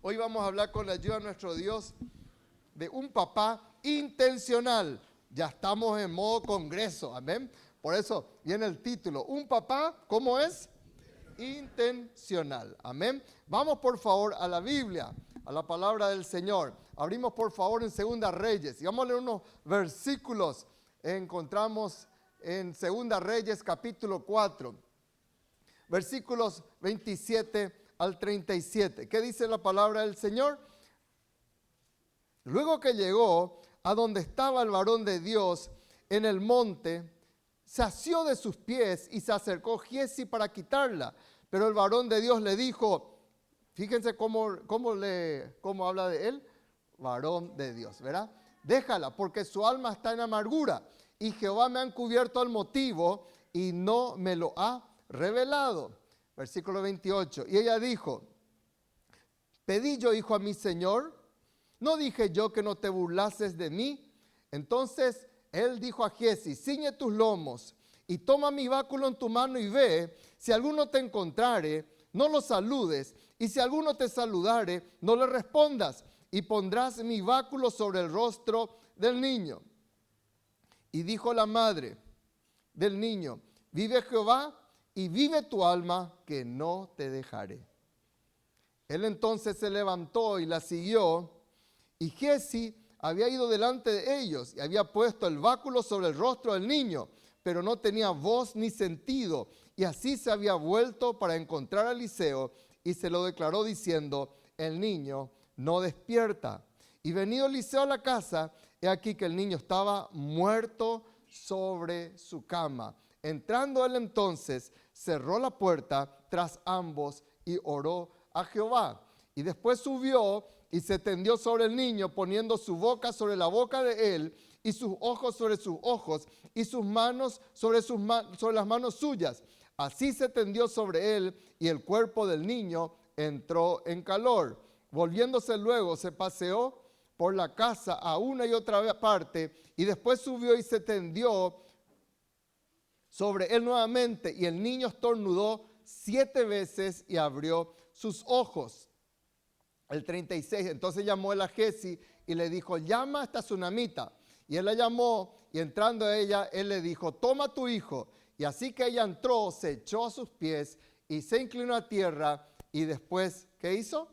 Hoy vamos a hablar con la ayuda de nuestro Dios de un papá intencional. Ya estamos en modo congreso, amén. Por eso viene el título, un papá, ¿cómo es? Intencional, amén. Vamos por favor a la Biblia, a la palabra del Señor. Abrimos por favor en Segunda Reyes y vamos a leer unos versículos. Encontramos en Segunda Reyes capítulo 4, versículos 27 al 37. ¿Qué dice la palabra del Señor? Luego que llegó a donde estaba el varón de Dios en el monte, se asió de sus pies y se acercó Giezi para quitarla. Pero el varón de Dios le dijo, fíjense cómo habla de él, varón de Dios, ¿verdad? Déjala, porque su alma está en amargura y Jehová me ha encubierto el motivo y no me lo ha revelado. Versículo 28. Y ella dijo, pedí yo hijo a mi señor, ¿no dije yo que no te burlases de mí? Entonces él dijo a Giezi, ciñe tus lomos y toma mi báculo en tu mano y ve, si alguno te encontrare, no lo saludes, y si alguno te saludare, no le respondas, y pondrás mi báculo sobre el rostro del niño. Y dijo la madre del niño, vive Jehová y vive tu alma, que no te dejaré. Él entonces se levantó y la siguió, y Giezi había ido delante de ellos y había puesto el báculo sobre el rostro del niño, pero no tenía voz ni sentido. Y así se había vuelto para encontrar a Eliseo y se lo declaró diciendo, el niño no despierta. Y venido Eliseo a la casa, he aquí que el niño estaba muerto sobre su cama. Entrando él entonces, cerró la puerta tras ambos y oró a Jehová. Y después subió y se tendió sobre el niño, poniendo su boca sobre la boca de él, y sus ojos sobre sus ojos, y sus manos sobre las manos suyas. Así se tendió sobre él, y el cuerpo del niño entró en calor. Volviéndose luego, se paseó por la casa a una y otra parte, y después subió y se tendió sobre él nuevamente, y el niño estornudó 7 veces y abrió sus ojos. El 36, entonces llamó él a Giezi y le dijo, llama a esta tsunamita. Y él la llamó y entrando a ella, él le dijo, toma a tu hijo. Y así que ella entró, se echó a sus pies y se inclinó a tierra. Y después, ¿qué hizo?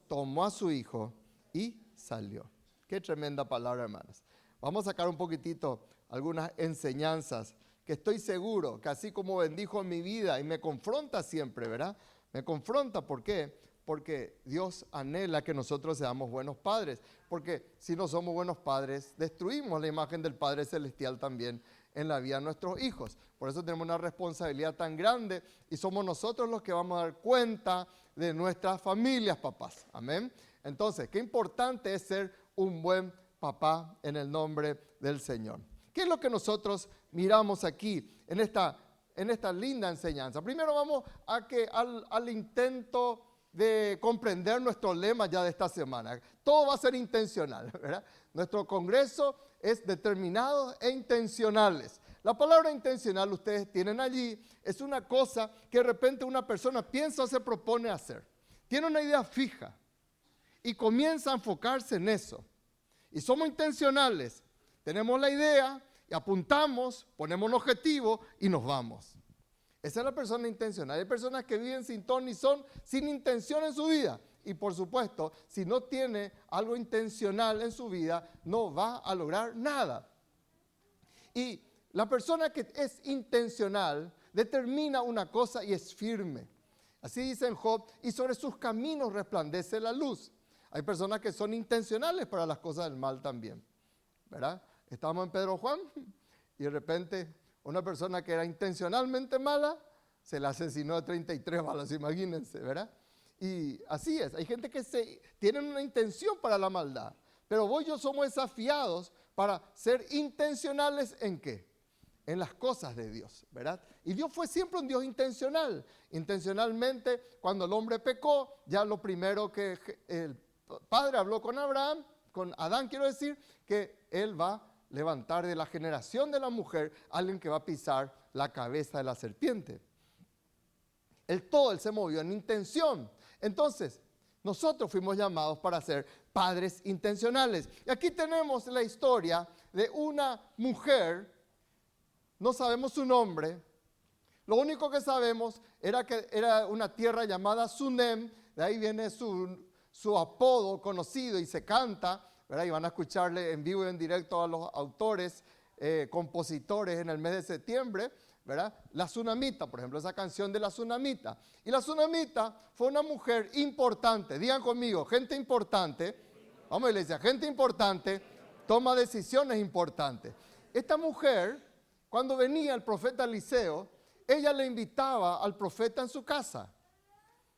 Tomó a su hijo y salió. Qué tremenda palabra, hermanos. Vamos a sacar un poquitito algunas enseñanzas que estoy seguro que así como bendijo mi vida y me confronta siempre, ¿verdad? Me confronta, ¿por qué? Porque Dios anhela que nosotros seamos buenos padres. Porque si no somos buenos padres, destruimos la imagen del Padre Celestial también en la vida de nuestros hijos. Por eso tenemos una responsabilidad tan grande y somos nosotros los que vamos a dar cuenta de nuestras familias, papás. Amén. Entonces, qué importante es ser un buen papá en el nombre del Señor. ¿Qué es lo que nosotros miramos aquí en esta linda enseñanza? Primero vamos al intento de comprender nuestro lema ya de esta semana. Todo va a ser intencional, ¿verdad? Nuestro congreso es determinado e intencionales. La palabra intencional ustedes tienen allí, es una cosa que de repente una persona piensa o se propone hacer. Tiene una idea fija y comienza a enfocarse en eso. Y somos intencionales. Tenemos la idea y apuntamos, ponemos un objetivo y nos vamos. Esa es la persona intencional. Hay personas que viven sin ton ni son, sin intención en su vida. Y por supuesto, si no tiene algo intencional en su vida, no va a lograr nada. Y la persona que es intencional determina una cosa y es firme. Así dice en Job, y sobre sus caminos resplandece la luz. Hay personas que son intencionales para las cosas del mal también, ¿verdad? Estamos en Pedro Juan y de repente una persona que era intencionalmente mala, se la asesinó de 33 balas, imagínense, ¿verdad? Y así es, hay gente que tienen una intención para la maldad, pero vos y yo somos desafiados para ser intencionales ¿en qué? En las cosas de Dios, ¿verdad? Y Dios fue siempre un Dios intencional. Intencionalmente, cuando el hombre pecó, ya lo primero que el Padre habló con Abraham, con Adán quiero decir, que él va a levantar de la generación de la mujer alguien que va a pisar la cabeza de la serpiente. Él se movió en intención. Entonces, Nosotros fuimos llamados para ser padres intencionales. Y aquí tenemos la historia de una mujer, no sabemos su nombre, lo único que sabemos era que era una tierra llamada Sunem, de ahí viene su apodo conocido y se canta, ¿verdad? Y van a escucharle en vivo y en directo a los autores, compositores en el mes de septiembre, ¿verdad? La Tsunamita, por ejemplo, esa canción de la Tsunamita. Y la Tsunamita fue una mujer importante, digan conmigo, gente importante, vamos a la iglesia, gente importante, toma decisiones importantes. Esta mujer, cuando venía el profeta Eliseo, ella le invitaba al profeta en su casa.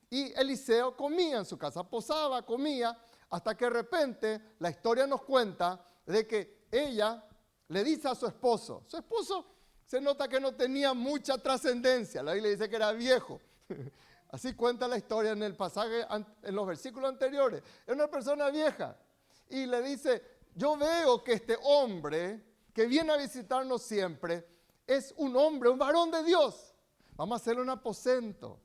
Y Eliseo comía en su casa, posaba, comía, hasta que de repente la historia nos cuenta de que ella le dice a su esposo se nota que no tenía mucha trascendencia, la Biblia dice que era viejo. Así cuenta la historia en el pasaje, en los versículos anteriores. Es una persona vieja y le dice, yo veo que este hombre que viene a visitarnos siempre es un hombre, un varón de Dios. Vamos a hacerle un aposento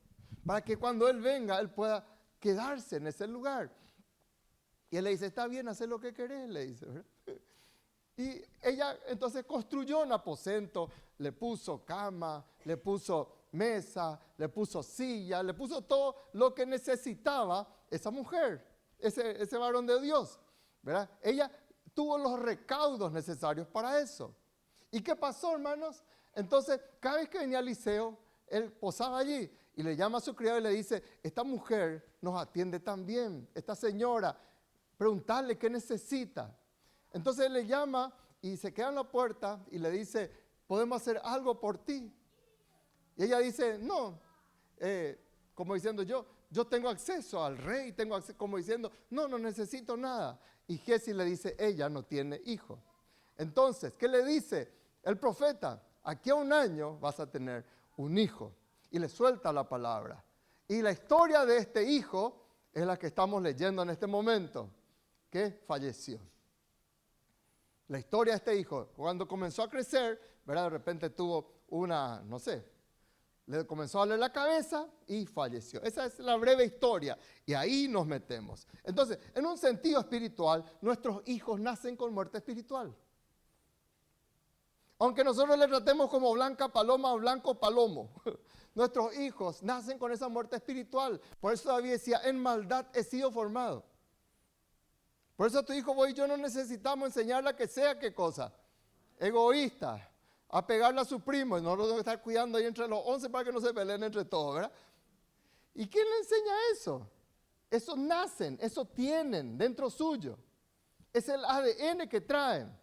para que cuando él venga, él pueda quedarse en ese lugar. Y él le dice, está bien, haz lo que querés, le dice, ¿verdad? Y ella entonces construyó un aposento, le puso cama, le puso mesa, le puso silla, le puso todo lo que necesitaba esa mujer, ese varón de Dios, ¿verdad? Ella tuvo los recaudos necesarios para eso. ¿Y qué pasó, hermanos? Entonces, cada vez que venía Eliseo, él posaba allí y le llama a su criado y le dice, esta mujer nos atiende tan bien, esta señora, preguntarle qué necesita. Entonces él le llama y se queda en la puerta y le dice, ¿podemos hacer algo por ti? Y ella dice, no, como diciendo, yo tengo acceso al rey, tengo acceso, como diciendo, no necesito nada. Y Giezi le dice, ella no tiene hijo. Entonces, ¿qué le dice el profeta? Aquí a un año vas a tener un hijo. Y le suelta la palabra. Y la historia de este hijo es la que estamos leyendo en este momento, que falleció. La historia de este hijo, cuando comenzó a crecer, ¿verdad? De repente tuvo le comenzó a doler la cabeza y falleció. Esa es la breve historia y ahí nos metemos. Entonces, en un sentido espiritual, nuestros hijos nacen con muerte espiritual. Aunque nosotros le tratemos como blanca paloma o blanco palomo, nuestros hijos nacen con esa muerte espiritual. Por eso David decía, en maldad he sido formado. Por eso tu hijo, vos y yo no necesitamos enseñarle a que sea qué cosa, egoísta, a pegarle a su primo, y no lo debe estar cuidando ahí entre los 11 para que no se peleen entre todos, ¿verdad? ¿Y quién le enseña eso? Eso nacen, eso tienen dentro suyo. Es el ADN que traen.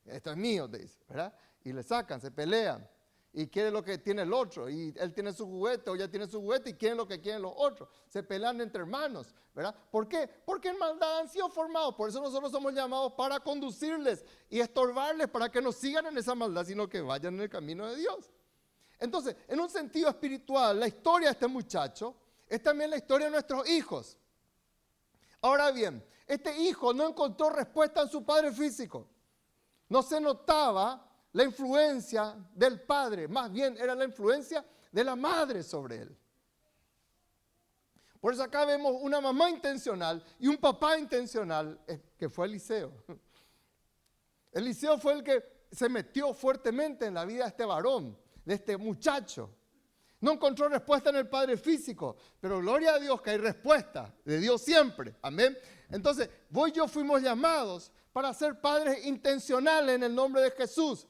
Esto es mío, te dice, ¿verdad? Y le sacan, se pelean. Y quiere lo que tiene el otro. Y él tiene su juguete o ella tiene su juguete y quieren lo que quieren los otros. Se pelean entre hermanos, ¿verdad? ¿Por qué? Porque en maldad han sido formados. Por eso nosotros somos llamados para conducirles y estorbarles para que no sigan en esa maldad, sino que vayan en el camino de Dios. Entonces, en un sentido espiritual, la historia de este muchacho es también la historia de nuestros hijos. Ahora bien, este hijo no encontró respuesta en su padre físico. No se notaba la influencia del padre, más bien era la influencia de la madre sobre él. Por eso acá vemos una mamá intencional y un papá intencional, que fue Eliseo. Eliseo fue el que se metió fuertemente en la vida de este varón, de este muchacho. No encontró respuesta en el padre físico, pero gloria a Dios que hay respuesta de Dios siempre. Amén. Entonces, vos y yo fuimos llamados para ser padres intencionales en el nombre de Jesús.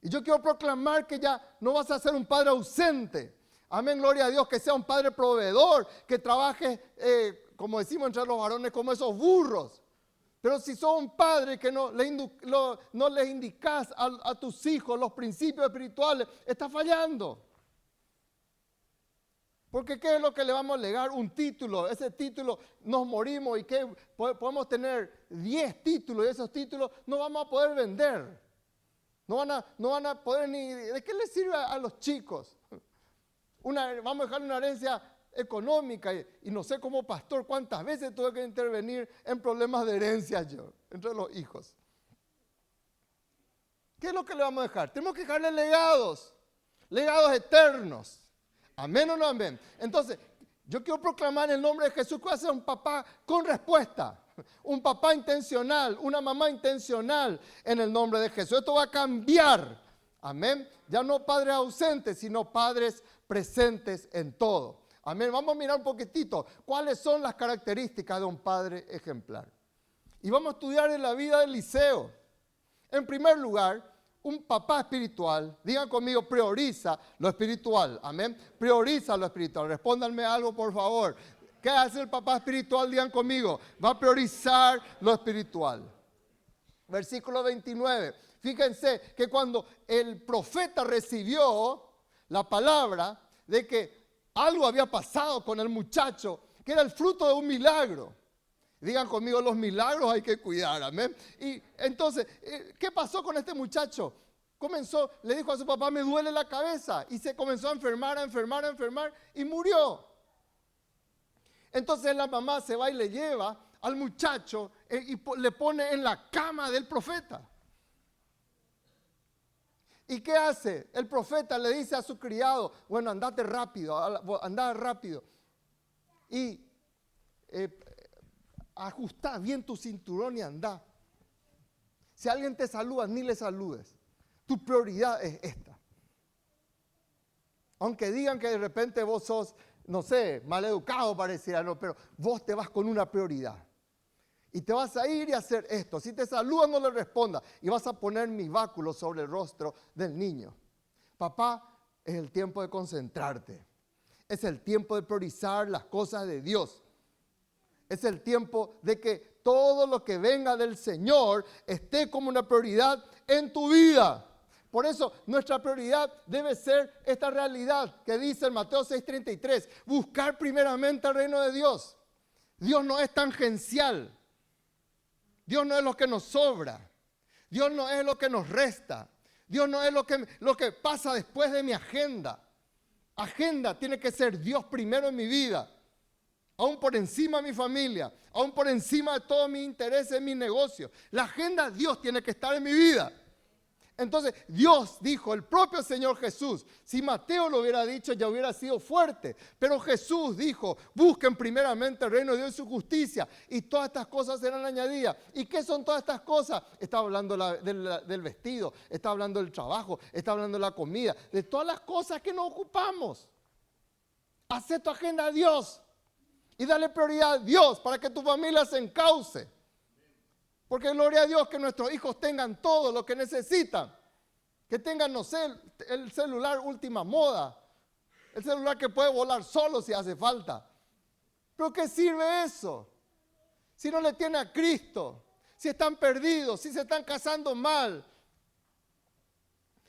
Y yo quiero proclamar que ya no vas a ser un padre ausente. Amén, gloria a Dios, que sea un padre proveedor, que trabaje, como decimos entre los varones, como esos burros. Pero si sos un padre que no les indicas a tus hijos los principios espirituales, estás fallando. Porque ¿qué es lo que le vamos a legar? Un título. Ese título nos morimos y que podemos tener 10 títulos y esos títulos no vamos a poder vender. No van a poder ni... ¿De qué les sirve a los chicos? Vamos a dejar una herencia económica y no sé como pastor cuántas veces tuve que intervenir en problemas de herencia yo, entre los hijos. ¿Qué es lo que le vamos a dejar? Tenemos que dejarle legados eternos. ¿Amén o no amén? Entonces, Yo quiero proclamar en el nombre de Jesús que voy a ser un papá con respuesta. Un papá intencional, una mamá intencional en el nombre de Jesús. Esto va a cambiar. Amén. Ya no padres ausentes, sino padres presentes en todo. Amén. Vamos a mirar un poquitito cuáles son las características de un padre ejemplar. Y vamos a estudiar en la vida de Eliseo. En primer lugar, un papá espiritual, digan conmigo, prioriza lo espiritual. Amén. Prioriza lo espiritual. Respóndanme algo, por favor. ¿Qué hace el papá espiritual? Digan conmigo. Va a priorizar lo espiritual. Versículo 29. Fíjense que cuando el profeta recibió la palabra de que algo había pasado con el muchacho, que era el fruto de un milagro. Digan conmigo, los milagros hay que cuidar, amén. Y entonces, ¿qué pasó con este muchacho? Le dijo a su papá, me duele la cabeza. Y se comenzó a enfermar y murió. Entonces la mamá se va y le lleva al muchacho y le pone en la cama del profeta. ¿Y qué hace? El profeta le dice a su criado, bueno, andate rápido, anda rápido. Y ajustá bien tu cinturón y anda. Si alguien te saluda, ni le saludes. Tu prioridad es esta. Aunque digan que de repente vos sos, no sé, maleducado pareciera, no, pero vos te vas con una prioridad. Y te vas a ir y hacer esto. Si te saludan, no le respondas. Y vas a poner mi báculo sobre el rostro del niño. Papá, es el tiempo de concentrarte. Es el tiempo de priorizar las cosas de Dios. Es el tiempo de que todo lo que venga del Señor esté como una prioridad en tu vida. Por eso nuestra prioridad debe ser esta realidad que dice en Mateo 6:33. Buscar primeramente el reino de Dios. Dios no es tangencial. Dios no es lo que nos sobra. Dios no es lo que nos resta. Dios no es lo que pasa después de mi agenda. Agenda tiene que ser Dios primero en mi vida. Aún por encima de mi familia. Aún por encima de todos mis intereses en mi negocio. La agenda de Dios tiene que estar en mi vida. Entonces Dios dijo, el propio Señor Jesús, si Mateo lo hubiera dicho ya hubiera sido fuerte, pero Jesús dijo, busquen primeramente el reino de Dios y su justicia y todas estas cosas serán añadidas. ¿Y qué son todas estas cosas? Está hablando del vestido, está hablando del trabajo, está hablando de la comida, de todas las cosas que nos ocupamos. Haz tu agenda a Dios y dale prioridad a Dios para que tu familia se encauce. Porque gloria a Dios que nuestros hijos tengan todo lo que necesitan. Que tengan, no sé, el celular última moda. El celular que puede volar solo si hace falta. ¿Pero qué sirve eso? Si no le tiene a Cristo. Si están perdidos, si se están casando mal.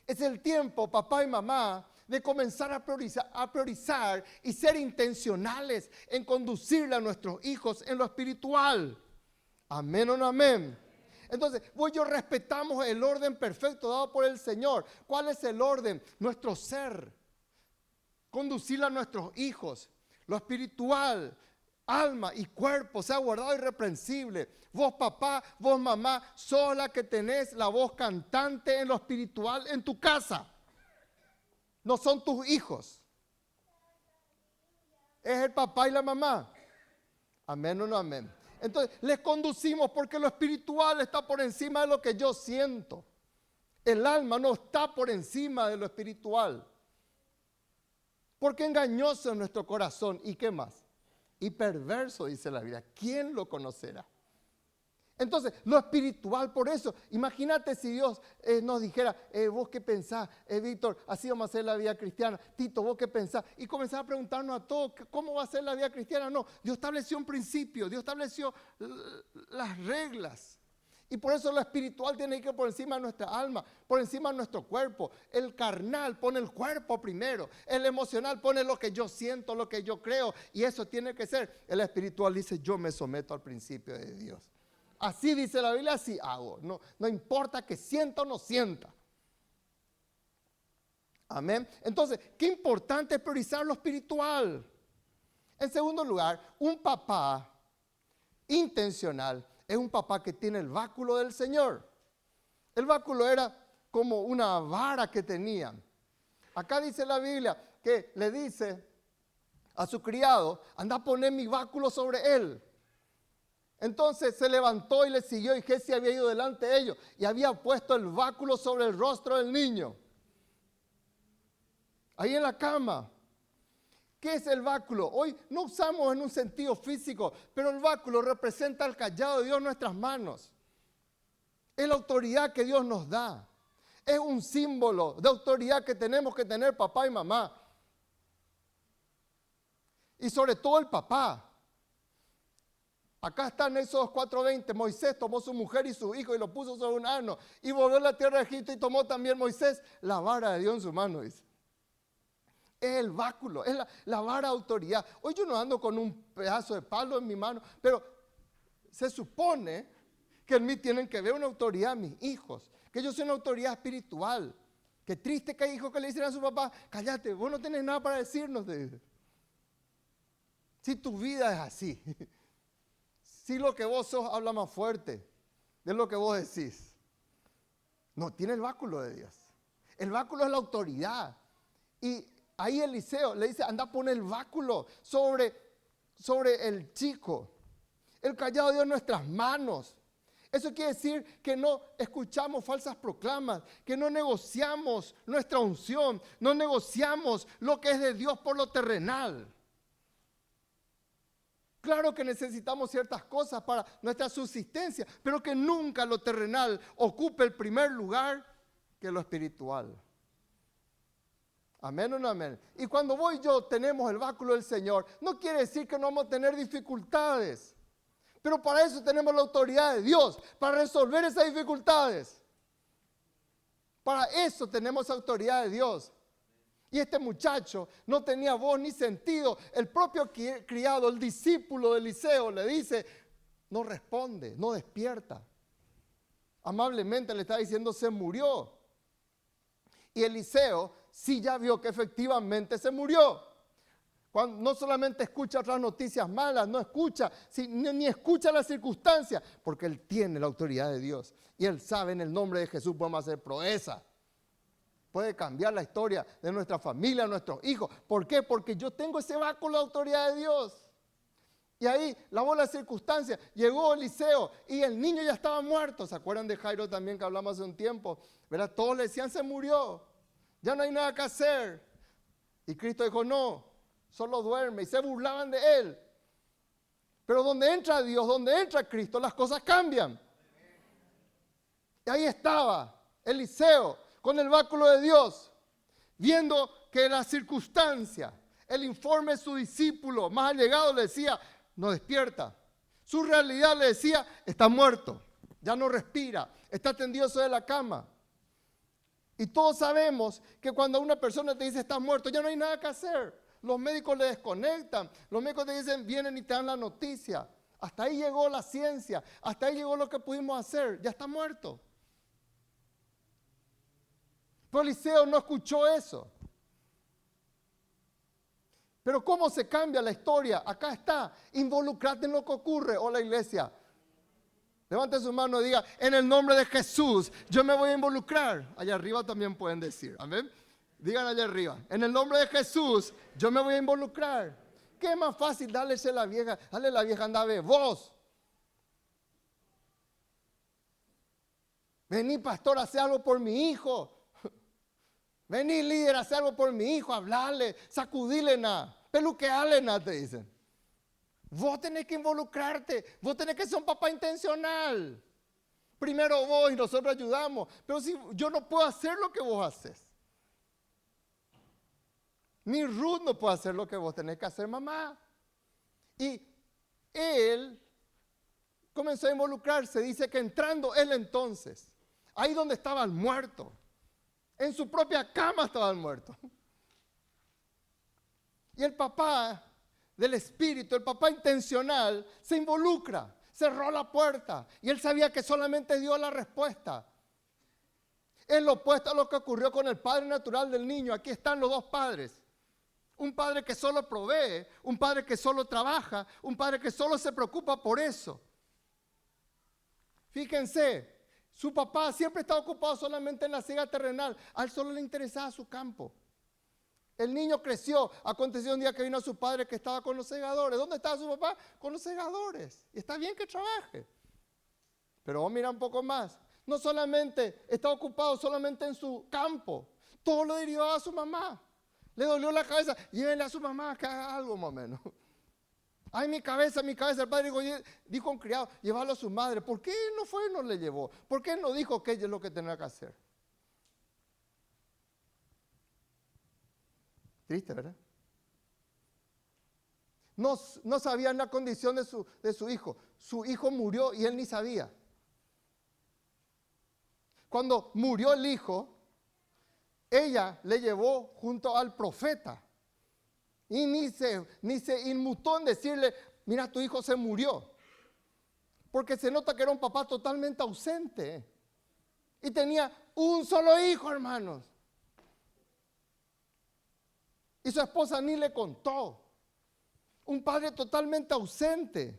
Es el tiempo, papá y mamá, de comenzar a priorizar y ser intencionales en conducirle a nuestros hijos en lo espiritual. Amén o no amén. Entonces, vos y yo respetamos el orden perfecto dado por el Señor. ¿Cuál es el orden? Nuestro ser. Conducirle a nuestros hijos. Lo espiritual, alma y cuerpo sea guardado irreprensible. Vos papá, vos mamá, sos la que tenés la voz cantante en lo espiritual en tu casa. No son tus hijos. Es el papá y la mamá. Amén o no amén. Entonces, les conducimos porque lo espiritual está por encima de lo que yo siento. El alma no está por encima de lo espiritual. Porque engañoso es nuestro corazón. ¿Y qué más? Y perverso, dice la Biblia. ¿Quién lo conocerá? Entonces, lo espiritual, por eso, imagínate si Dios nos dijera, vos qué pensás, Víctor, así vamos a hacer la vida cristiana, Tito, vos qué pensás, y comenzar a preguntarnos a todos, ¿cómo va a ser la vida cristiana? No, Dios estableció un principio, Dios estableció las reglas, y por eso lo espiritual tiene que ir por encima de nuestra alma, por encima de nuestro cuerpo. El carnal pone el cuerpo primero, el emocional pone lo que yo siento, lo que yo creo, y eso tiene que ser. El espiritual dice, yo me someto al principio de Dios. Así dice la Biblia, así hago. No importa que sienta o no sienta. Amén. Entonces, qué importante es priorizar lo espiritual. En segundo lugar, un papá intencional es un papá que tiene el báculo del Señor. El báculo era como una vara que tenían. Acá dice la Biblia que le dice a su criado, anda a poner mi báculo sobre él. Entonces se levantó y le siguió, y Giezi había ido delante de ellos y había puesto el báculo sobre el rostro del niño. Ahí en la cama. ¿Qué es el báculo? Hoy no usamos en un sentido físico, pero el báculo representa el cayado de Dios en nuestras manos. Es la autoridad que Dios nos da. Es un símbolo de autoridad que tenemos que tener papá y mamá. Y sobre todo el papá. Acá está en Éxodo 4:20, Moisés tomó su mujer y su hijo y lo puso sobre un asno y volvió a la tierra de Egipto y tomó también Moisés la vara de Dios en su mano, dice. Es el báculo, es la vara de autoridad. Hoy yo no ando con un pedazo de palo en mi mano, pero se supone que en mí tienen que ver una autoridad mis hijos, que yo soy una autoridad espiritual. Qué triste que hay hijos que le dicen a su papá, cállate, vos no tenés nada para decirnos. Si tu vida es así, si lo que vos sos habla más fuerte de lo que vos decís. No, tiene el báculo de Dios. El báculo es la autoridad. Y ahí Eliseo le dice, anda a poner el báculo sobre el chico. El cayado de Dios en nuestras manos. Eso quiere decir que no escuchamos falsas proclamas, que no negociamos nuestra unción, no negociamos lo que es de Dios por lo terrenal. Claro que necesitamos ciertas cosas para nuestra subsistencia, pero que nunca lo terrenal ocupe el primer lugar que lo espiritual. Amén o no amén. Y cuando vos y yo tenemos el báculo del Señor, no quiere decir que no vamos a tener dificultades. Pero para eso tenemos la autoridad de Dios, para resolver esas dificultades. Para eso tenemos autoridad de Dios. Y este muchacho no tenía voz ni sentido. El propio criado, el discípulo de Eliseo, le dice, no responde, no despierta. Amablemente le está diciendo, se murió. Y Eliseo sí ya vio que efectivamente se murió. Cuando no solamente escucha otras noticias malas, no escucha, ni escucha las circunstancias, porque él tiene la autoridad de Dios. Y él sabe, en el nombre de Jesús podemos hacer proeza. Puede cambiar la historia de nuestra familia, de nuestros hijos. ¿Por qué? Porque yo tengo ese báculo de autoridad de Dios. Y ahí, la bola de circunstancias, llegó Eliseo y el niño ya estaba muerto. ¿Se acuerdan de Jairo también que hablamos hace un tiempo? ¿Verdad? Todos le decían, se murió, ya no hay nada que hacer. Y Cristo dijo, no, solo duerme. Y se burlaban de él. Pero donde entra Dios, donde entra Cristo, las cosas cambian. Y ahí estaba Eliseo con el báculo de Dios, viendo que la circunstancia, el informe de su discípulo más allegado le decía, no despierta. Su realidad le decía, está muerto, ya no respira, está tendido sobre la cama. Y todos sabemos que cuando una persona te dice, está muerto, ya no hay nada que hacer. Los médicos le desconectan, los médicos te dicen, vienen y te dan la noticia. Hasta ahí llegó la ciencia, hasta ahí llegó lo que pudimos hacer, ya está muerto. Pero Eliseo no escuchó eso. Pero ¿cómo se cambia la historia? Acá está, involucrate en lo que ocurre. Hola iglesia, levante su mano y diga, en el nombre de Jesús, yo me voy a involucrar. Allá arriba también pueden decir, amén. Digan allá arriba, en el nombre de Jesús, yo me voy a involucrar. ¿Qué es más fácil darle a la vieja? Dale a la vieja, anda a ver, vos. Vení pastor, hace algo por mi hijo. Vení líder, hace algo por mi hijo, hablarle, sacudirle nada, peluquearle nada, te dicen. Vos tenés que involucrarte, vos tenés que ser un papá intencional. Primero vos y nosotros ayudamos, pero si yo no puedo hacer lo que vos haces. Ni Ruth no puede hacer lo que vos tenés que hacer, mamá. Y él comenzó a involucrarse, dice que entrando él entonces, ahí donde estaba el muerto, en su propia cama estaba el muerto. Y el papá del espíritu, el papá intencional, se involucra, cerró la puerta y él sabía que solamente dio la respuesta. Es lo opuesto a lo que ocurrió con el padre natural del niño. Aquí están los dos padres. Un padre que solo provee, un padre que solo trabaja, un padre que solo se preocupa por eso. Fíjense, su papá siempre estaba ocupado solamente en la siega terrenal. A él solo le interesaba su campo. El niño creció. Aconteció un día que vino a su padre que estaba con los segadores. ¿Dónde estaba su papá? Con los segadores. Y está bien que trabaje. Pero vos mira un poco más. No solamente está ocupado solamente en su campo. Todo lo derivaba a su mamá. Le dolió la cabeza. Llévenle a su mamá que haga algo más o menos. Ay, mi cabeza. El padre dijo a un criado, llévalo a su madre. ¿Por qué él no fue y no le llevó? ¿Por qué él no dijo que ella es lo que tenía que hacer? Triste, ¿verdad? No sabían la condición de su hijo. Su hijo murió y él ni sabía. Cuando murió el hijo, ella le llevó junto al profeta. Y ni se inmutó en decirle, mira, tu hijo se murió. Porque se nota que era un papá totalmente ausente. Y tenía un solo hijo, hermanos. Y su esposa ni le contó. Un padre totalmente ausente.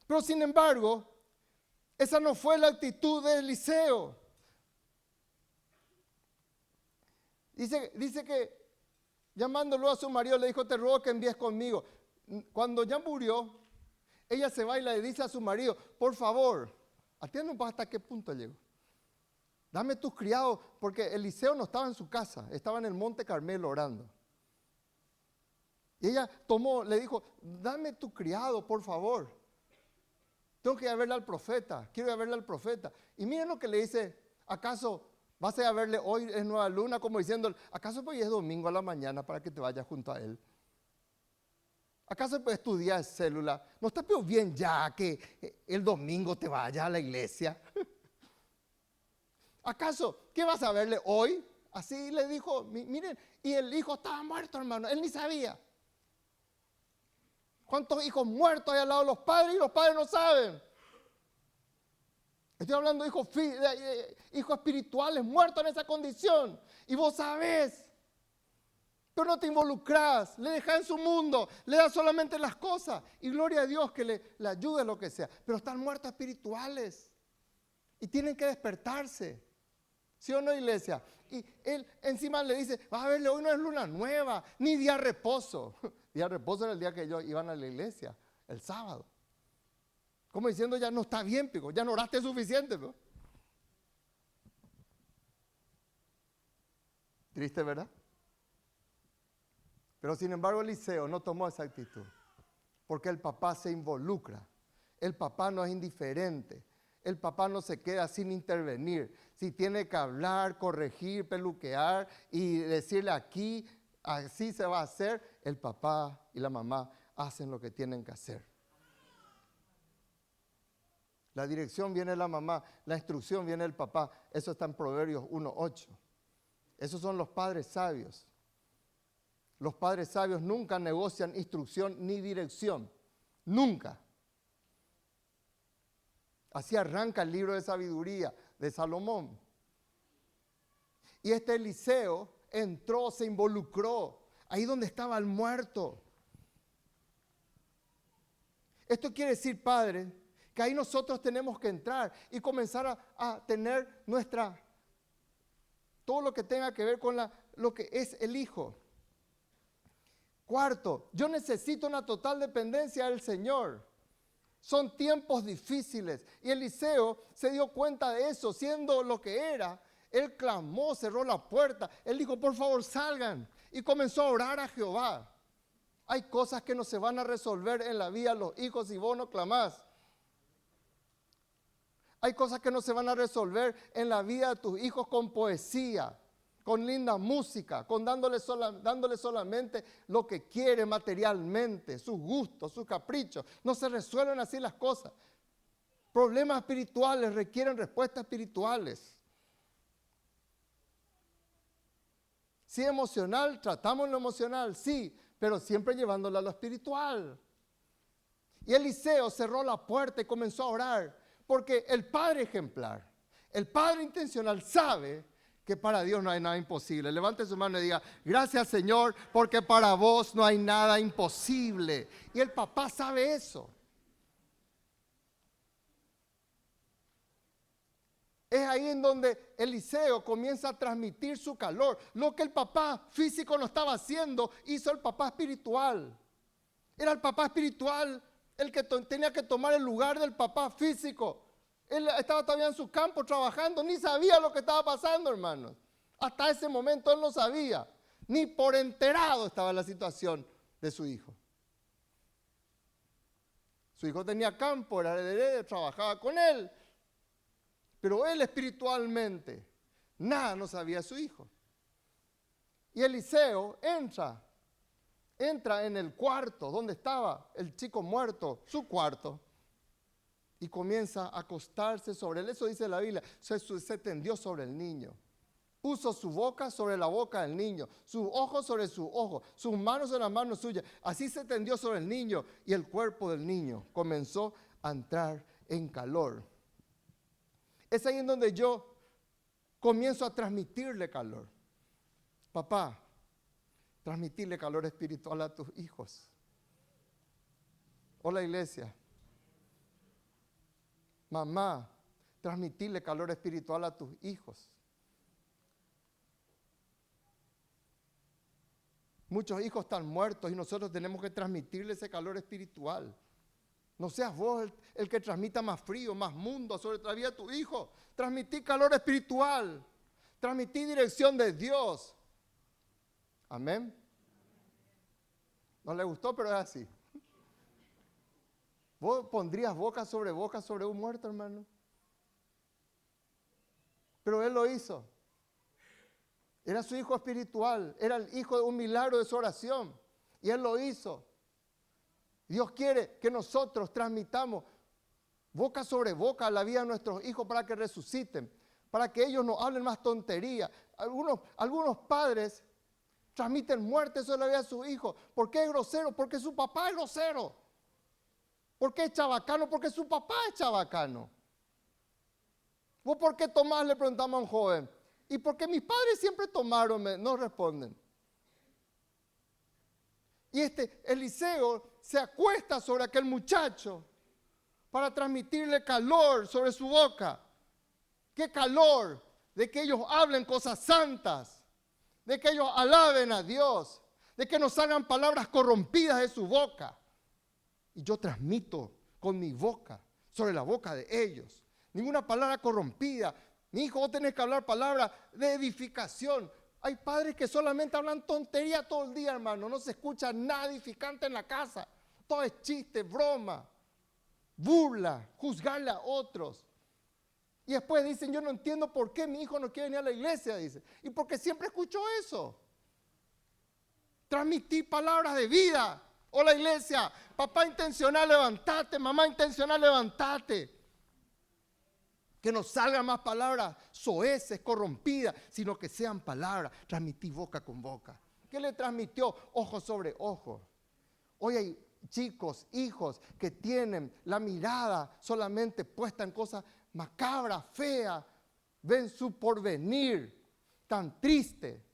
Pero sin embargo, esa no fue la actitud de Eliseo. Dice que llamándolo a su marido le dijo, te ruego que envíes conmigo. Cuando ya murió, ella se va y le dice a su marido, por favor, atiende un poco hasta qué punto llegó. Dame tus criados, porque Eliseo no estaba en su casa, estaba en el Monte Carmelo orando. Y ella le dijo, dame tu criado, por favor. Tengo que ir a verle al profeta, quiero ir a verle al profeta. Y miren lo que le dice, ¿acaso vas a ir a verle hoy es nueva luna? Como diciendo, ¿acaso hoy es domingo a la mañana para que te vayas junto a él? ¿Acaso puedes estudiar célula? ¿No está peor bien ya que el domingo te vayas a la iglesia? ¿Acaso qué vas a verle hoy? Así le dijo, miren, y el hijo estaba muerto, hermano, él ni sabía. ¿Cuántos hijos muertos hay al lado de los padres y los padres no saben? Estoy hablando de hijos espirituales muertos en esa condición. Y vos sabés. Pero no te involucrás, le dejás en su mundo, le das solamente las cosas. Y gloria a Dios que le ayude lo que sea. Pero están muertos espirituales. Y tienen que despertarse. ¿Sí o no, iglesia? Y él encima le dice, vas a verle, hoy no es luna nueva, ni día de reposo. Día de reposo era el día que ellos iban a la iglesia, el sábado. Como diciendo, ya no está bien, pico, ya no oraste suficiente. ¿No? Triste, ¿verdad? Pero sin embargo Eliseo no tomó esa actitud, porque el papá se involucra, el papá no es indiferente, el papá no se queda sin intervenir. Si tiene que hablar, corregir, peluquear y decirle aquí, así se va a hacer, el papá y la mamá hacen lo que tienen que hacer. La dirección viene de la mamá, la instrucción viene del papá. Eso está en Proverbios 1:8. Esos son los padres sabios. Los padres sabios nunca negocian instrucción ni dirección. Nunca. Así arranca el libro de sabiduría de Salomón. Y este Eliseo entró, se involucró, ahí donde estaba el muerto. Esto quiere decir, padre, que ahí nosotros tenemos que entrar y comenzar a tener todo lo que tenga que ver con lo que es el hijo. Cuarto, yo necesito una total dependencia del Señor. Son tiempos difíciles. Y Eliseo se dio cuenta de eso, siendo lo que era. Él clamó, cerró la puerta. Él dijo, por favor, salgan. Y comenzó a orar a Jehová. Hay cosas que no se van a resolver en la vida de los hijos si vos no clamás. Hay cosas que no se van a resolver en la vida de tus hijos con poesía, con linda música, con dándole solamente lo que quiere materialmente, sus gustos, sus caprichos. No se resuelven así las cosas. Problemas espirituales requieren respuestas espirituales. Sí, emocional, tratamos lo emocional, sí, pero siempre llevándolo a lo espiritual. Y Eliseo cerró la puerta y comenzó a orar, porque el padre ejemplar, el padre intencional sabe que para Dios no hay nada imposible. Levante su mano y diga, gracias Señor, porque para vos no hay nada imposible. Y el papá sabe eso. Es ahí en donde Eliseo comienza a transmitir su calor. Lo que el papá físico no estaba haciendo, hizo el papá espiritual. Era el papá espiritual el que tenía que tomar el lugar del papá físico. Él estaba todavía en su campo trabajando, ni sabía lo que estaba pasando, hermanos. Hasta ese momento él no sabía, ni por enterado estaba la situación de su hijo. Su hijo tenía campo, era heredero, trabajaba con él. Pero él espiritualmente, nada no sabía su hijo. Y Eliseo entra en el cuarto donde estaba el chico muerto, su cuarto, y comienza a acostarse sobre él. Eso dice la Biblia, se tendió sobre el niño. Puso su boca sobre la boca del niño, sus ojos sobre sus ojos, sus manos sobre las manos suyas. Así se tendió sobre el niño y el cuerpo del niño comenzó a entrar en calor. Es ahí en donde yo comienzo a transmitirle calor. Papá, transmitirle calor espiritual a tus hijos. Hola, iglesia. Mamá, transmitirle calor espiritual a tus hijos. Muchos hijos están muertos y nosotros tenemos que transmitirle ese calor espiritual. No seas vos el que transmita más frío, más mundo sobre la vida de tu hijo. Transmití calor espiritual. Transmití dirección de Dios. Amén. No le gustó, pero es así. ¿Vos pondrías boca sobre un muerto, hermano? Pero él lo hizo. Era su hijo espiritual. Era el hijo de un milagro de su oración. Y él lo hizo. Dios quiere que nosotros transmitamos boca sobre boca a la vida de nuestros hijos para que resuciten, para que ellos no hablen más tontería. Algunos padres transmiten muerte sobre la vida de sus hijos. ¿Por qué es grosero? Porque su papá es grosero. ¿Por qué es chabacano? Porque su papá es chabacano. ¿Vos por qué tomás? Le preguntamos a un joven. ¿Y por qué mis padres siempre tomaron? No responden. Y Eliseo se acuesta sobre aquel muchacho para transmitirle calor sobre su boca. ¿Qué calor? De que ellos hablen cosas santas, de que ellos alaben a Dios, de que no salgan palabras corrompidas de su boca. Y yo transmito con mi boca sobre la boca de ellos. Ninguna palabra corrompida. Mi hijo, vos tenés que hablar palabras de edificación. Hay padres que solamente hablan tontería todo el día, hermano. No se escucha nada edificante en la casa. Todo es chiste, broma, burla, juzgarle a otros. Y después dicen, yo no entiendo por qué mi hijo no quiere venir a la iglesia, dice. Y porque siempre escucho eso. Transmití palabras de vida. Hola, iglesia. Papá intencional, levántate. Mamá intencional, levántate. Que no salgan más palabras soeces, corrompidas, sino que sean palabras. Transmití boca con boca. ¿Qué le transmitió? Ojo sobre ojo. Hoy hay chicos, hijos que tienen la mirada solamente puesta en cosas macabras, feas. Ven su porvenir tan triste.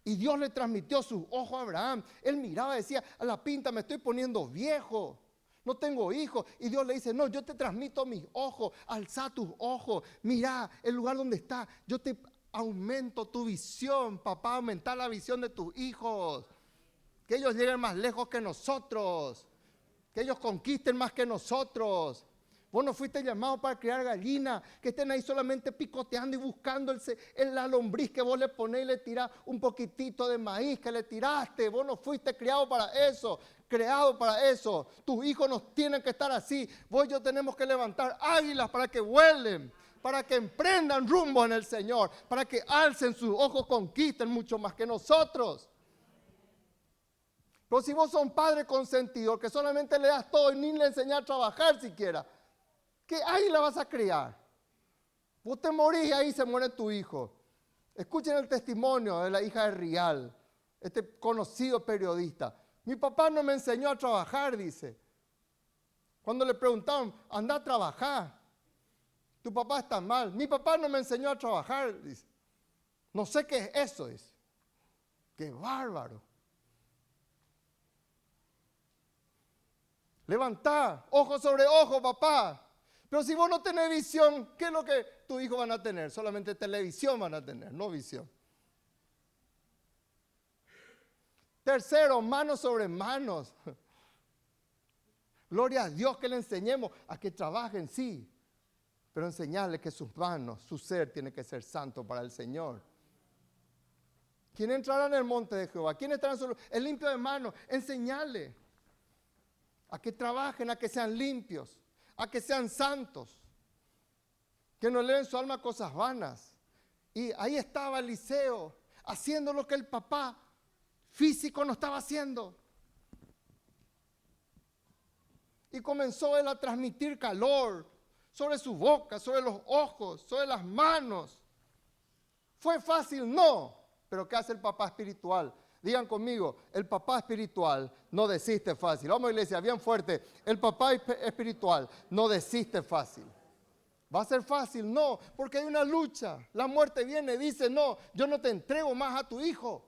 Y Dios le transmitió sus ojos a Abraham. Él miraba y decía, a la pinta me estoy poniendo viejo. No tengo hijos. Y Dios le dice, no, yo te transmito mis ojos. Alza tus ojos. Mira el lugar donde está. Yo te aumento tu visión, papá. Aumentar la visión de tus hijos. Que ellos lleguen más lejos que nosotros. Que ellos conquisten más que nosotros. Vos no fuiste llamado para criar gallinas que estén ahí solamente picoteando y buscando la lombriz que vos le ponés y le tirás un poquitito de maíz que le tiraste. Vos no fuiste criado para eso, creado para eso. Tus hijos no tienen que estar así. Vos y yo tenemos que levantar águilas para que vuelen, para que emprendan rumbo en el Señor, para que alcen sus ojos, conquisten mucho más que nosotros. Pero si vos sos un padre consentido que solamente le das todo y ni le enseñás a trabajar siquiera, ¿qué águila vas a criar? Vos te morís y ahí se muere tu hijo. Escuchen el testimonio de la hija de Rial, este conocido periodista. Mi papá no me enseñó a trabajar, dice. Cuando le preguntaron, anda a trabajar. Tu papá está mal. Mi papá no me enseñó a trabajar, dice. No sé qué es eso, dice. Qué bárbaro. Levantá, ojo sobre ojo, papá. Pero si vos no tenés visión, ¿qué es lo que tus hijos van a tener? Solamente televisión van a tener, no visión. Tercero, manos sobre manos. Gloria a Dios que le enseñemos a que trabajen, sí, pero enseñarle que sus manos, su ser tiene que ser santo para el Señor. ¿Quién entrará en el monte de Jehová? ¿Quién estará en su lugar? El limpio de manos. Enseñarle a que trabajen, a que sean limpios, a que sean santos, que no eleven su alma a cosas vanas. Y ahí estaba Eliseo haciendo lo que el papá físico no estaba haciendo. Y comenzó él a transmitir calor sobre su boca, sobre los ojos, sobre las manos. ¿Fue fácil? No. Pero ¿qué hace el papá espiritual? Digan conmigo, el papá espiritual no desiste fácil. Vamos, iglesia, bien fuerte. El papá espiritual no desiste fácil. ¿Va a ser fácil? No, porque hay una lucha. La muerte viene y dice, no, yo no te entrego más a tu hijo.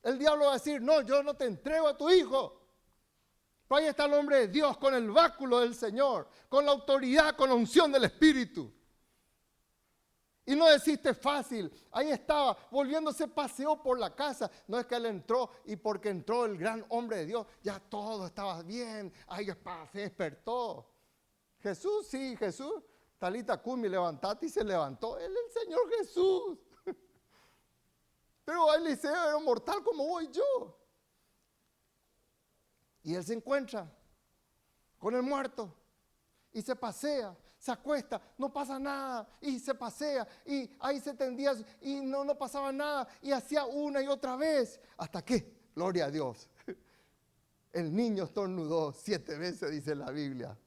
El diablo va a decir, no, yo no te entrego a tu hijo. Pero ahí está el hombre de Dios con el báculo del Señor, con la autoridad, con la unción del Espíritu. Y no desiste fácil. Ahí estaba, volviéndose, paseó por la casa. No es que él entró y porque entró el gran hombre de Dios, ya todo estaba bien. Ahí se despertó. Jesús, sí, Jesús. Talita cumi, levantate, y se levantó. Él es el Señor Jesús. Pero Eliseo era mortal como vos y yo. Y él se encuentra con el muerto y se pasea, se acuesta, no pasa nada, y se pasea, y ahí se tendía y no pasaba nada, y hacía una y otra vez, hasta que, gloria a Dios, el niño estornudó 7 veces, dice la Biblia.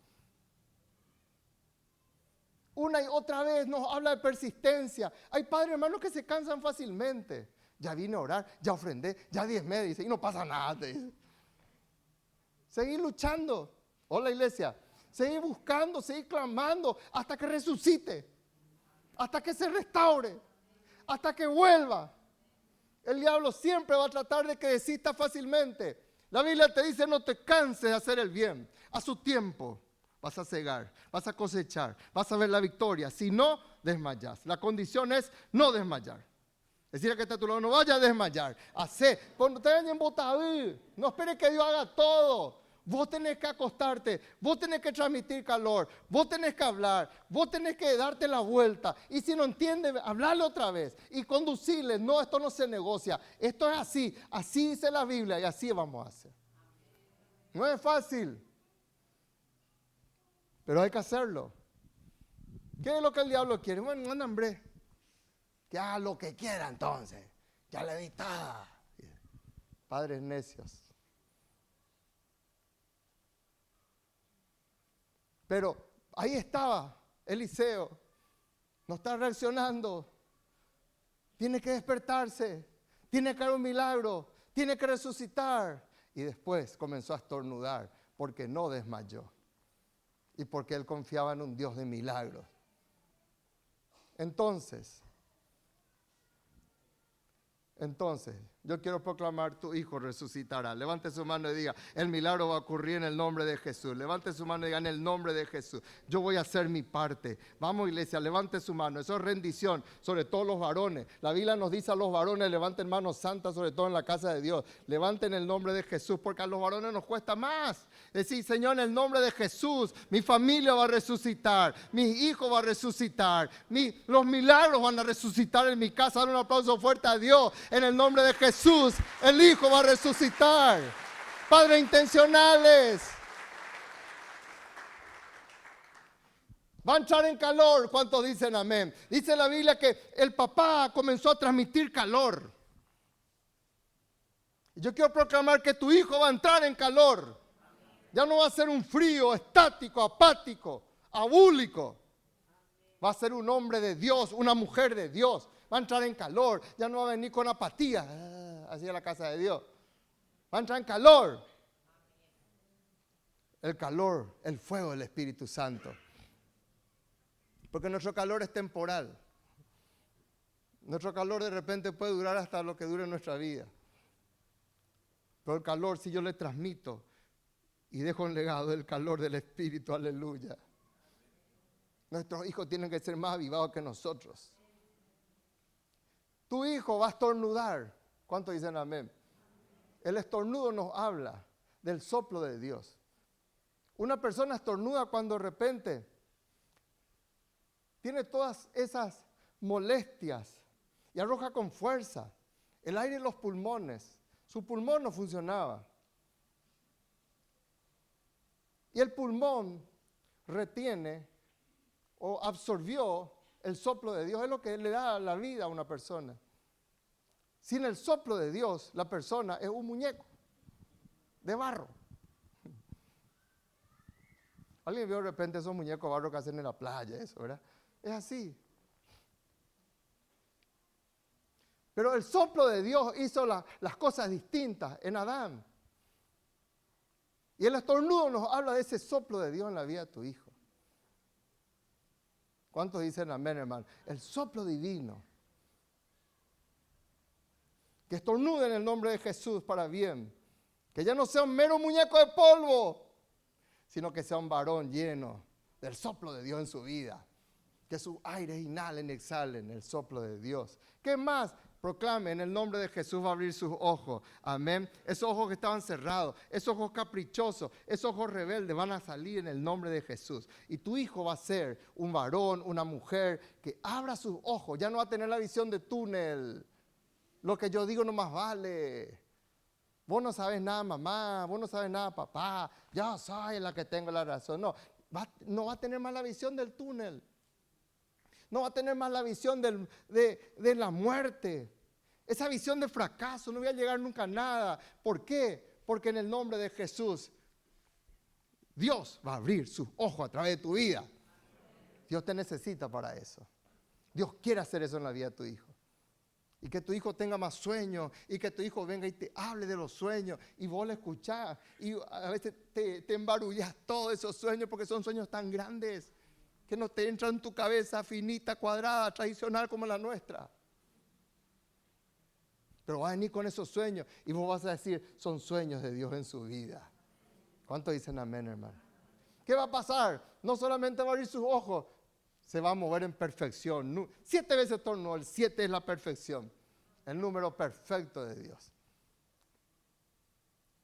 Una y otra vez nos habla de persistencia. Hay padres hermanos que se cansan fácilmente. Ya vine a orar, ya ofrendé, ya diezmé, dice, y no pasa nada, te dice. Seguir luchando. Hola, iglesia. Seguir buscando, seguir clamando hasta que resucite, hasta que se restaure, hasta que vuelva. El diablo siempre va a tratar de que desista fácilmente. La Biblia te dice, no te canses de hacer el bien. A su tiempo vas a cegar, vas a cosechar, vas a ver la victoria. Si no, desmayas. La condición es no desmayar. Decir que está a tu lado, no vaya a desmayar. Hacé, cuando te vayan botado, no esperes que Dios haga todo. Vos tenés que acostarte, vos tenés que transmitir calor, vos tenés que hablar, vos tenés que darte la vuelta. Y si no entiende, hablarle otra vez y conducirle. No, esto no se negocia, esto es así, así dice la Biblia y así vamos a hacer. No es fácil, pero hay que hacerlo. ¿Qué es lo que el diablo quiere? Bueno, no, hombre, que haga lo que quiera entonces, ya le di todo. Padres necios. Pero ahí estaba Eliseo, no está reaccionando, tiene que despertarse, tiene que haber un milagro, tiene que resucitar. Y después comenzó a estornudar porque no desmayó y porque él confiaba en un Dios de milagros. Entonces, yo quiero proclamar, tu hijo resucitará. Levante su mano y diga, el milagro va a ocurrir en el nombre de Jesús. Levante su mano y diga, en el nombre de Jesús. Yo voy a hacer mi parte. Vamos, iglesia, levante su mano. Eso es rendición, sobre todo los varones. La Biblia nos dice a los varones, levanten manos santas, sobre todo en la casa de Dios. Levanten el nombre de Jesús, porque a los varones nos cuesta más. Decir, Señor, en el nombre de Jesús, mi familia va a resucitar, mi hijo va a resucitar, los milagros van a resucitar en mi casa. Dar un aplauso fuerte a Dios. En el nombre de Jesús, el hijo va a resucitar. Padres intencionales. Va a entrar en calor. ¿Cuántos dicen amén? Dice la Biblia que el papá comenzó a transmitir calor. Yo quiero proclamar que tu hijo va a entrar en calor. Ya no va a ser un frío, estático, apático, abúlico. Va a ser un hombre de Dios, una mujer de Dios. Va a entrar en calor. Ya no va a venir con apatía. Así es la casa de Dios. Va a entrar en calor. El calor, el fuego del Espíritu Santo. Porque nuestro calor es temporal. Nuestro calor de repente puede durar hasta lo que dure nuestra vida. Pero el calor, si yo le transmito y deja un legado del calor del Espíritu, aleluya. Nuestros hijos tienen que ser más avivados que nosotros. Tu hijo va a estornudar. ¿Cuántos dicen amén? El estornudo nos habla del soplo de Dios. Una persona estornuda cuando de repente tiene todas esas molestias y arroja con fuerza el aire en los pulmones. Su pulmón no funcionaba. Y el pulmón retiene o absorbió el soplo de Dios. Es lo que le da la vida a una persona. Sin el soplo de Dios, la persona es un muñeco de barro. Alguien vio de repente esos muñecos de barro que hacen en la playa, eso, ¿verdad? Es así. Pero el soplo de Dios hizo las cosas distintas en Adán. Y el estornudo nos habla de ese soplo de Dios en la vida de tu hijo. ¿Cuántos dicen amén, hermano? El soplo divino. Que estornude en el nombre de Jesús para bien. Que ya no sea un mero muñeco de polvo, sino que sea un varón lleno del soplo de Dios en su vida. Que sus aires inhalen y exhalen el soplo de Dios. ¿Qué más? Proclame, en el nombre de Jesús va a abrir sus ojos. Amén. Esos ojos que estaban cerrados, esos ojos caprichosos, esos ojos rebeldes van a salir en el nombre de Jesús. Y tu hijo va a ser un varón, una mujer que abra sus ojos. Ya no va a tener la visión de túnel. Lo que yo digo no más vale. Vos no sabes nada, mamá. Vos no sabes nada, papá. Yo soy la que tengo la razón. No va a tener más la visión del túnel. No va a tener más la visión de la muerte. Esa visión de fracaso. No voy a llegar nunca a nada. ¿Por qué? Porque en el nombre de Jesús, Dios va a abrir sus ojos a través de tu vida. Dios te necesita para eso. Dios quiere hacer eso en la vida de tu hijo. Y que tu hijo tenga más sueños, y que tu hijo venga y te hable de los sueños, y vos le escuchás, y a veces te embarullas todos esos sueños, porque son sueños tan grandes, que no te entran en tu cabeza finita, cuadrada, tradicional como la nuestra. Pero va a venir con esos sueños, y vos vas a decir, son sueños de Dios en su vida. ¿Cuántos dicen amén, hermano? ¿Qué va a pasar? No solamente va a abrir sus ojos, se va a mover en perfección. 7 veces torno, el 7 es la perfección. El número perfecto de Dios.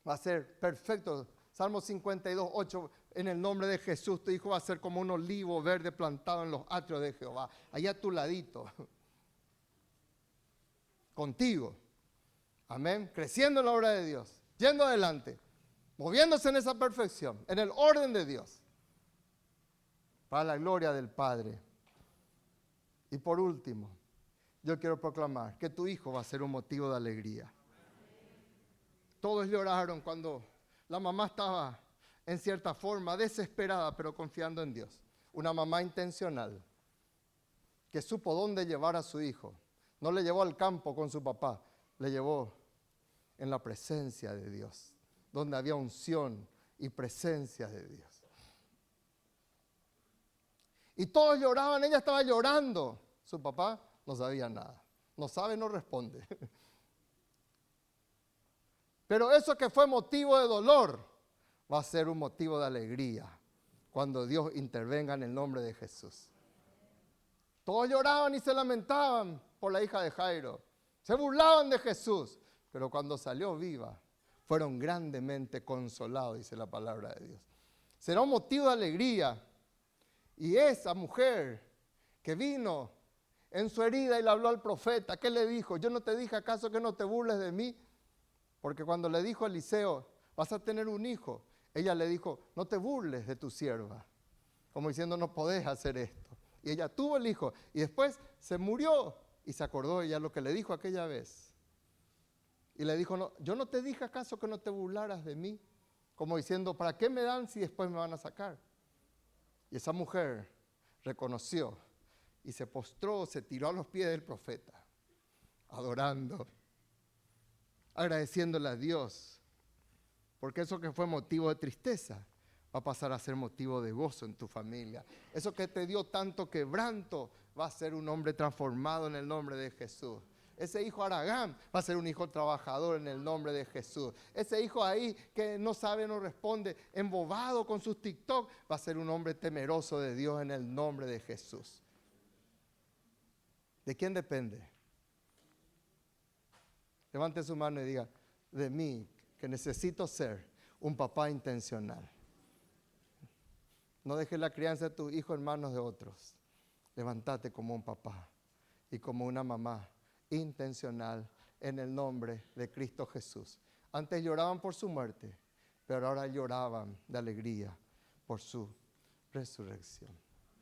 Va a ser perfecto. Salmo 52, 8, en el nombre de Jesús, tu hijo va a ser como un olivo verde plantado en los atrios de Jehová. Allá a tu ladito. Contigo. Amén. Creciendo en la obra de Dios. Yendo adelante. Moviéndose en esa perfección. En el orden de Dios. Para la gloria del Padre. Y por último, yo quiero proclamar que tu hijo va a ser un motivo de alegría. Todos lloraron cuando la mamá estaba en cierta forma desesperada, pero confiando en Dios. Una mamá intencional que supo dónde llevar a su hijo. No le llevó al campo con su papá, le llevó en la presencia de Dios, donde había unción y presencia de Dios. Y todos lloraban, ella estaba llorando. Su papá no sabía nada. No sabe, no responde. Pero eso que fue motivo de dolor va a ser un motivo de alegría cuando Dios intervenga en el nombre de Jesús. Todos lloraban y se lamentaban por la hija de Jairo. Se burlaban de Jesús. Pero cuando salió viva, fueron grandemente consolados, dice la palabra de Dios. Será un motivo de alegría. Y esa mujer que vino en su herida y le habló al profeta, ¿qué le dijo? Yo no te dije, ¿acaso que no te burles de mí? Porque cuando le dijo a Eliseo, vas a tener un hijo, ella le dijo, no te burles de tu sierva. Como diciendo, no podés hacer esto. Y ella tuvo el hijo y después se murió y se acordó ella lo que le dijo aquella vez. Y le dijo, no, yo no te dije, ¿acaso que no te burlaras de mí? Como diciendo, ¿para qué me dan si después me van a sacar? Y esa mujer reconoció y se postró, se tiró a los pies del profeta, adorando, agradeciéndole a Dios, porque eso que fue motivo de tristeza va a pasar a ser motivo de gozo en tu familia. Eso que te dio tanto quebranto va a ser un hombre transformado en el nombre de Jesús. Ese hijo Aragán va a ser un hijo trabajador en el nombre de Jesús. Ese hijo ahí que no sabe, no responde, embobado con sus TikTok, va a ser un hombre temeroso de Dios en el nombre de Jesús. ¿De quién depende? Levante su mano y diga, de mí, que necesito ser un papá intencional. No dejes la crianza de tu hijo en manos de otros. Levántate como un papá y como una mamá intencional en el nombre de Cristo Jesús. Antes lloraban por su muerte, pero ahora lloraban de alegría por su resurrección.